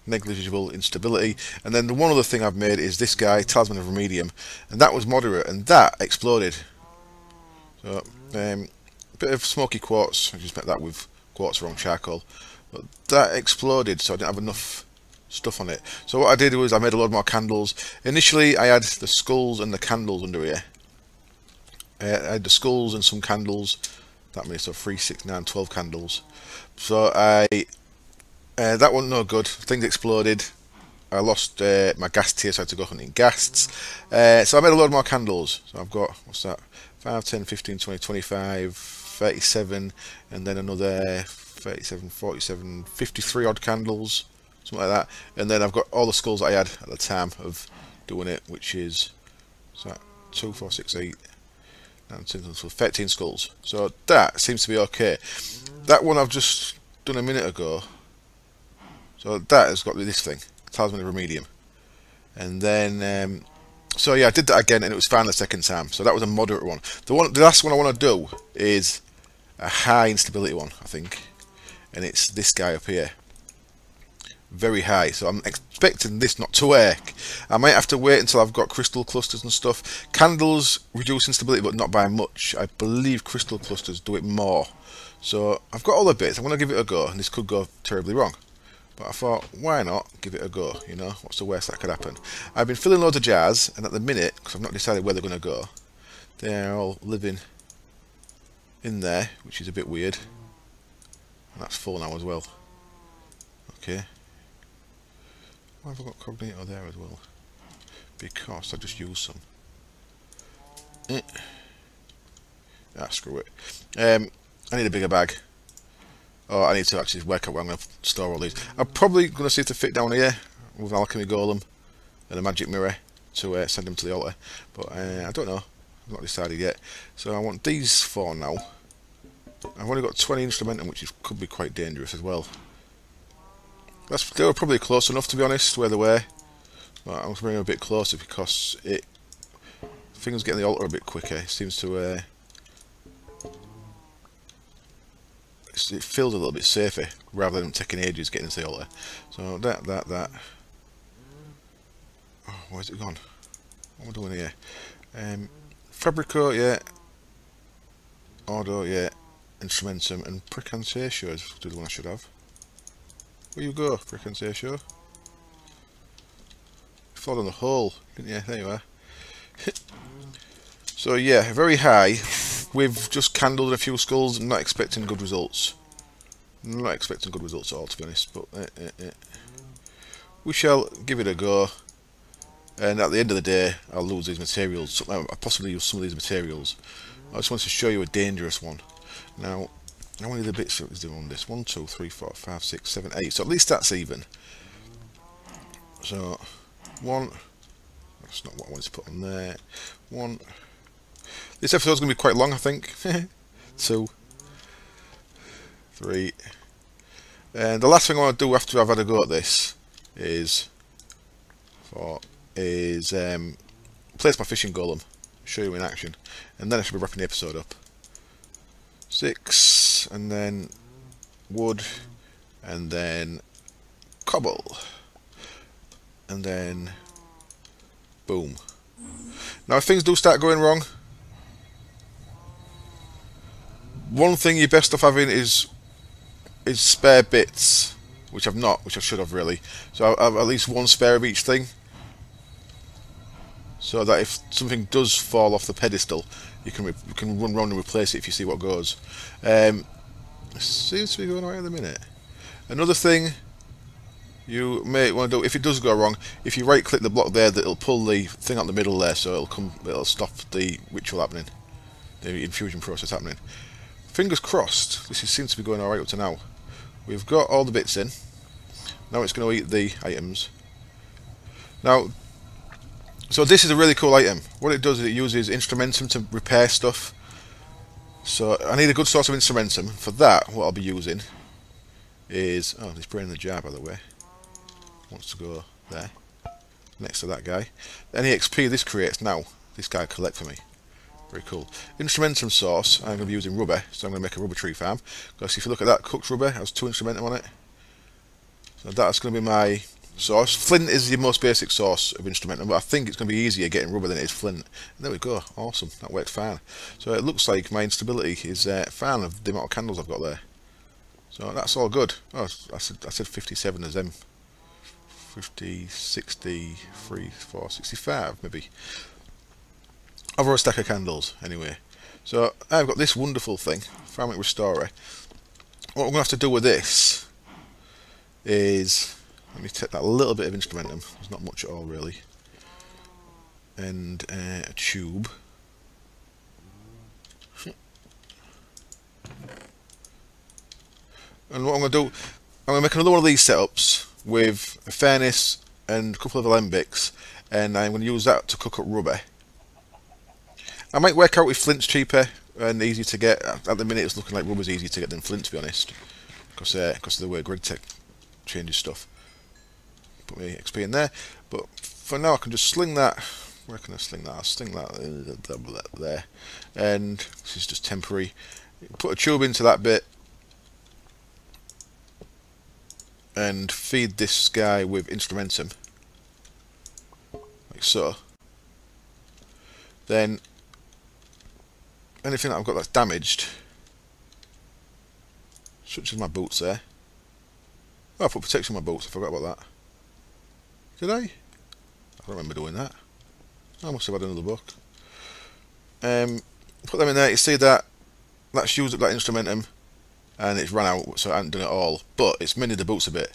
negligible instability. And then the one other thing I've made is this guy, Talisman of Remedium, and that was moderate, and that exploded. So a bit of smoky quartz. I just met that with quartz wrong charcoal, but that exploded, so I didn't have enough stuff on it. So what I did was I made a lot more candles. Initially I had the skulls and the candles under here. I had the skulls and some candles. That many, so 3, 6, 9, 12 candles. So that wasn't no good. Things exploded. I lost my gas tier, so I had to go hunting ghasts. So I made a lot more candles. So I've got, what's that? 5, 10, 15, 20, 25, 37, and then another 37, 47, 53 odd candles, something like that. And then I've got all the skulls that I had at the time of doing it, which is, so 2, 4, 6, 8. 13 skulls. So that seems to be okay. That one I've just done a minute ago. So that has got this thing, Talisman of Remedium. And then, so yeah, I did that again, and it was fine the second time. So that was a moderate one. The last one I want to do is a high instability one, I think, and it's this guy up here. Very high, so I'm expecting this not to work. I might have to wait until I've got crystal clusters and stuff. Candles reduce instability, but not by much. I believe crystal clusters do it more. So I've got all the bits. I'm going to give it a go, and this could go terribly wrong. But I thought, why not give it a go, you know? What's the worst that could happen? I've been filling loads of jars, and at the minute, because I've not decided where they're going to go, they're all living in there, which is a bit weird. And that's full now as well. Okay. Why have I got Cognito there as well? Because I just used some. Ah, screw it. I need a bigger bag. Oh, I need to actually work out where I'm going to store all these. I'm probably going to see if they fit down here with an alchemy golem and a magic mirror to send them to the altar. But I don't know. not decided yet. So I want these 4 now. I've only got 20 instrumentum, which could be quite dangerous as well. They were probably close enough, to be honest, where they were. But I'm going to bring them a bit closer because things get in the altar a bit quicker. It seems to it feels a little bit safer rather than taking ages getting into the altar. So that. Oh, where's it gone? What am I doing here? Fabrico, yeah. Ordo, yeah. Instrumentum and Precantatio is the one I should have. Where you go, Precantatio? You fell down the hole, didn't you? There you are. So yeah, very high. We've just candled a few skulls and not expecting good results. Not expecting good results at all, to be honest, but we shall give it a go. And at the end of the day, I'll lose these materials. I'll possibly use some of these materials. I just wanted to show you a dangerous one. Now, how many of the bits is there on this? 1, 2, 3, 4, 5, 6, 7, 8. So at least that's even. So, 1. That's not what I wanted to put on there. 1. This episode's going to be quite long, I think. 2, 3. And the last thing I want to do after I've had a go at this is place my fishing golem, show you in action, and then I should be wrapping the episode up. 6, and then wood, and then cobble, and then boom. Now if things do start going wrong, one thing you're best off having is spare bits, which I've not, which I should have really. So I have at least 1 spare of each thing, so that if something does fall off the pedestal, you can run around and replace it if you see what goes. Seems to be going alright at the minute. Another thing you may want to do, if it does go wrong, if you right click the block there, it'll pull the thing out the middle there, so it'll stop the ritual happening, the infusion process happening. Fingers crossed, this seems to be going alright up to now. We've got all the bits in. Now it's going to eat the items. Now, so this is a really cool item. What it does is it uses instrumentum to repair stuff. So I need a good source of instrumentum. For that, what I'll be using is... Oh, there's brain in the jar, by the way. Wants to go there, next to that guy. Any XP this creates now, this guy will collect for me. Very cool. Instrumentum source, I'm going to be using rubber, so I'm going to make a rubber tree farm. Because if you look at that cooked rubber, it has 2 instrumentum on it. So that's going to be my source. Flint is the most basic source of instrumentum, but I think it's going to be easier getting rubber than it is flint. And there we go, awesome, that worked fine. So it looks like my instability is fine of the amount of candles I've got there. So that's all good. Oh, I said 57 as them. 50, 60, 3, 4, 65 maybe. Over a stack of candles, anyway. So I've got this wonderful thing, Thaum Restorer. What I'm going to have to do with this is, let me take that little bit of instrumentum, there's not much at all really, and a tube. And what I'm going to do, I'm going to make another one of these setups with a furnace and a couple of alembics, and I'm going to use that to cook up rubber. I might work out with flint's cheaper and easier to get. At the minute it's looking like rubber's easier to get than flint, to be honest, because of the way GregTech changes stuff. Put my XP in there, but for now I can just sling that. Where can I sling that? I'll sling that there, and this is just temporary. Put a tube into that bit and feed this guy with instrumentum, like so. Then anything that I've got that's damaged, such as my boots there. Oh, I put protection on my boots, I forgot about that. Did I? I don't remember doing that. I must have had another book. Put them in there, you see that's used up that instrumentum, and it's run out, so I haven't done it all, but it's mended the boots a bit.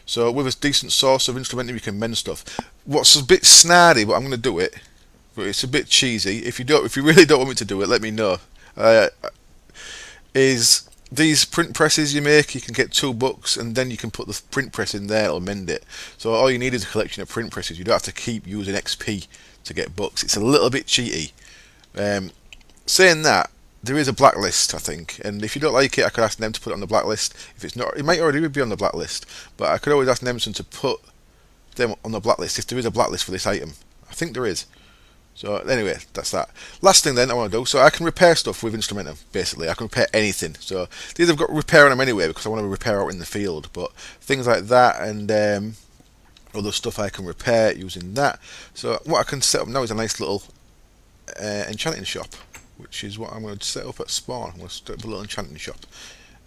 So with a decent source of instrumentum you can mend stuff. What's a bit snardy, but I'm going to do it, but it's a bit cheesy. If you really don't want me to do it, let me know. Is these print presses you make, you can get $2 and then you can put the print press in there, it'll mend it. So all you need is a collection of print presses. You don't have to keep using XP to get books. It's a little bit cheaty, Saying that, there is a blacklist, I think, and if you don't like it, I could ask them to put it on the blacklist. If it's not, it might already be on the blacklist, but I could always ask Nemson to put them on the blacklist if there is a blacklist for this item. I think there is. So anyway, that's that. Last thing then I want to do, so I can repair stuff with Instrumentum, basically. I can repair anything. So these have got repair on them anyway because I want to repair out in the field, but things like that and other stuff I can repair using that. So what I can set up now is a nice little enchanting shop, which is what I'm going to set up at spawn. I'm going to set up a little enchanting shop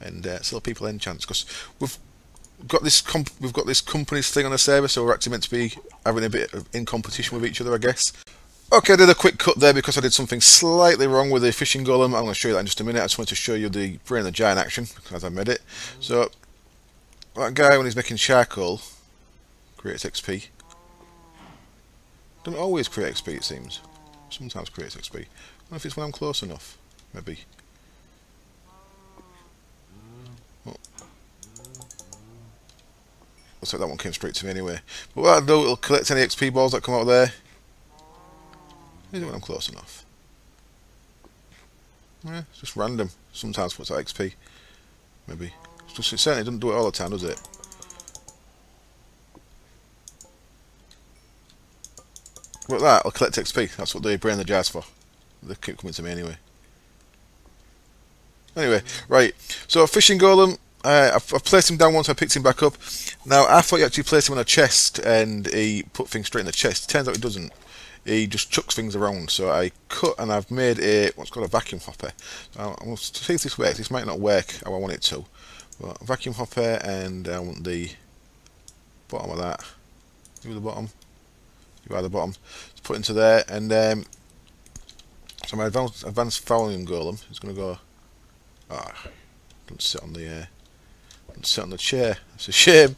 and sell people enchants, because we've got this companies thing on the server, so we're actually meant to be having a bit in competition with each other, I guess. Okay, I did a quick cut there because I did something slightly wrong with the fishing golem. I'm going to show you that in just a minute. I just wanted to show you the brain of the giant action as I made it. So that guy, when he's making charcoal, creates XP. Doesn't always create XP, it seems. Sometimes creates XP. I don't know if it's when I'm close enough. Maybe. Oh. Looks like that one came straight to me anyway. But what I'll do, it'll collect any XP balls that come out of there. Maybe when I'm close enough. Yeah, it's just random. Sometimes puts out XP. Maybe. It certainly doesn't do it all the time, does it? But that, I'll collect XP. That's what they brain the jars for. They keep coming to me anyway. Anyway, right. So fishing golem, I've placed him down once. I picked him back up. Now I thought you actually placed him on a chest and he put things straight in the chest. Turns out he doesn't. He just chucks things around. So I cut and I've made what's called a vacuum hopper. So I'm going to see if this works. This might not work how I want it to. But a vacuum hopper, and I want the bottom of that. You the bottom. You are the bottom. Let's put into there, and so my advanced Thaum golem is going to go. Don't sit on the chair. It's a shame.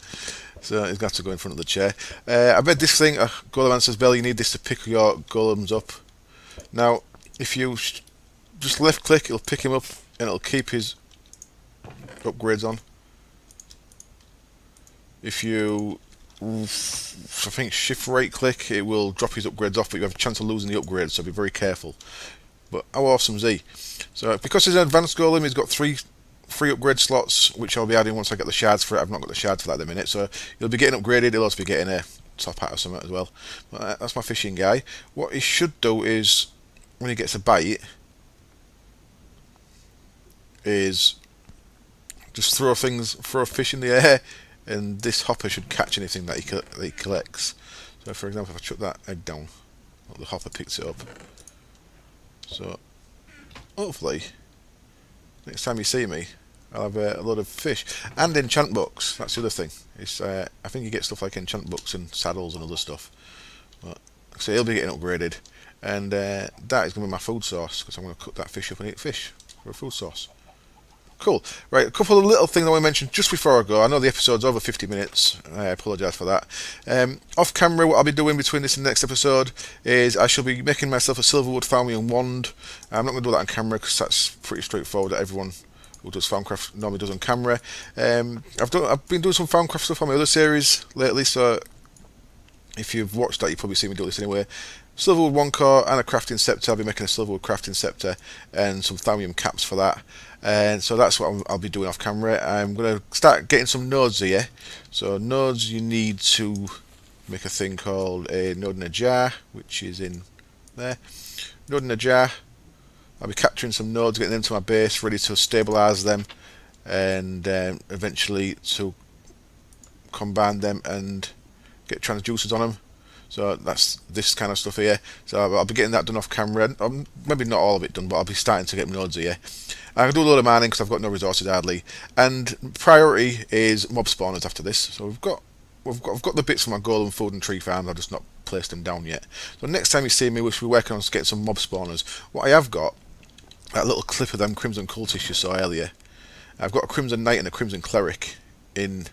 So he's got to go in front of the chair. I bet this thing, Golem Answers Bell, you need this to pick your golems up. Now, if you just left click, it'll pick him up and it'll keep his upgrades on. If you, I think, shift right click, it will drop his upgrades off, but you have a chance of losing the upgrades, so be very careful. But how awesome is he? So because he's an advanced golem, he's got three upgrade slots, which I'll be adding once I get the shards for it. I've not got the shards for that at the minute, so he'll be getting upgraded. He'll also be getting a top hat or something as well. But that's my fishing guy. What he should do is, when he gets a bite, is just throw a fish in the air, and this hopper should catch anything that he collects. So for example, if I chuck that egg down, the hopper picks it up. So hopefully next time you see me, I'll have a load of fish and enchant books. That's the other thing. I think you get stuff like enchant books and saddles and other stuff. But, so he'll be getting upgraded, and that is going to be my food source, because I'm going to cook that fish up and eat fish for a food source. Cool. Right, a couple of little things I want to mention just before I go. I know the episode's over 50 minutes. I apologise for that. Off camera, what I'll be doing between this and the next episode is I shall be making myself a Silverwood Thaumian wand. I'm not going to do that on camera because that's pretty straightforward. That everyone who does Thaumcraft normally does on camera. I've been doing some Thaumcraft stuff on my other series lately, so if you've watched that, you've probably seen me do this anyway. Silverwood one core and a crafting scepter. I'll be making a Silverwood crafting scepter and some Thaumium caps for that. And so that's what I'll be doing off camera. I'm going to start getting some nodes here. So nodes, you need to make a thing called a node in a jar, which is in there. Node in a jar. I'll be capturing some nodes, getting them to my base, ready to stabilise them, and eventually to combine them and get transducers on them. So that's this kind of stuff here. So I'll be getting that done off camera. Maybe not all of it done, but I'll be starting to get nodes here. I can do a load of mining because I've got no resources hardly. And priority is mob spawners after this. So I've got the bits for my golem food and tree farm. I've just not placed them down yet. So next time you see me, we should be working on getting some mob spawners. What I have got, that little clip of them Crimson Cultists you saw earlier. I've got a Crimson Knight and a Crimson Cleric in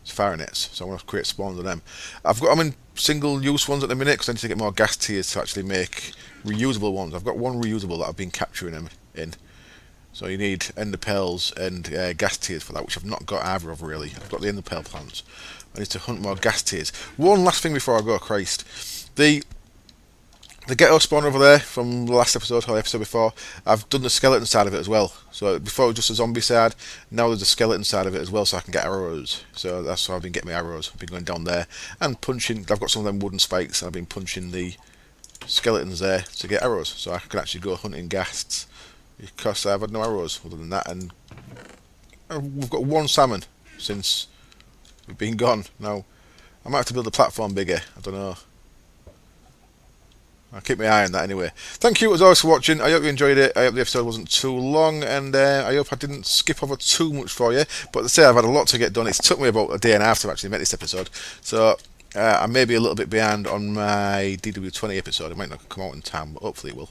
Farinets, so I want to create spawns of them. I've got them in single use ones at the minute because I need to get more gas tiers to actually make reusable ones. I've got one reusable that I've been capturing them in. So you need ender pearls and gas tiers for that, which I've not got either of really. I've got the ender pearl plants. I need to hunt more gas tiers. One last thing before I go, Christ. The the ghetto spawn over there from the last episode or the episode before, I've done the skeleton side of it as well. So before it was just a zombie side, now there's a skeleton side of it as well, so I can get arrows. So that's how I've been getting my arrows. I've been going down there and punching. I've got some of them wooden spikes, and I've been punching the skeletons there to get arrows, so I can actually go hunting ghasts, because I've had no arrows other than that. And we've got one salmon since we've been gone. Now I might have to build the platform bigger, I don't know. I'll keep my eye on that anyway. Thank you as always for watching. I hope you enjoyed it. I hope the episode wasn't too long, and I hope I didn't skip over too much for you. But to say, I've had a lot to get done. It's took me about a day and a half to actually make this episode, so I may be a little bit behind on my DW20 episode. It might not come out in time, but hopefully it will.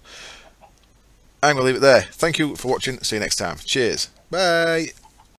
I'm going to leave it there. Thank you for watching. See you next time. Cheers. Bye.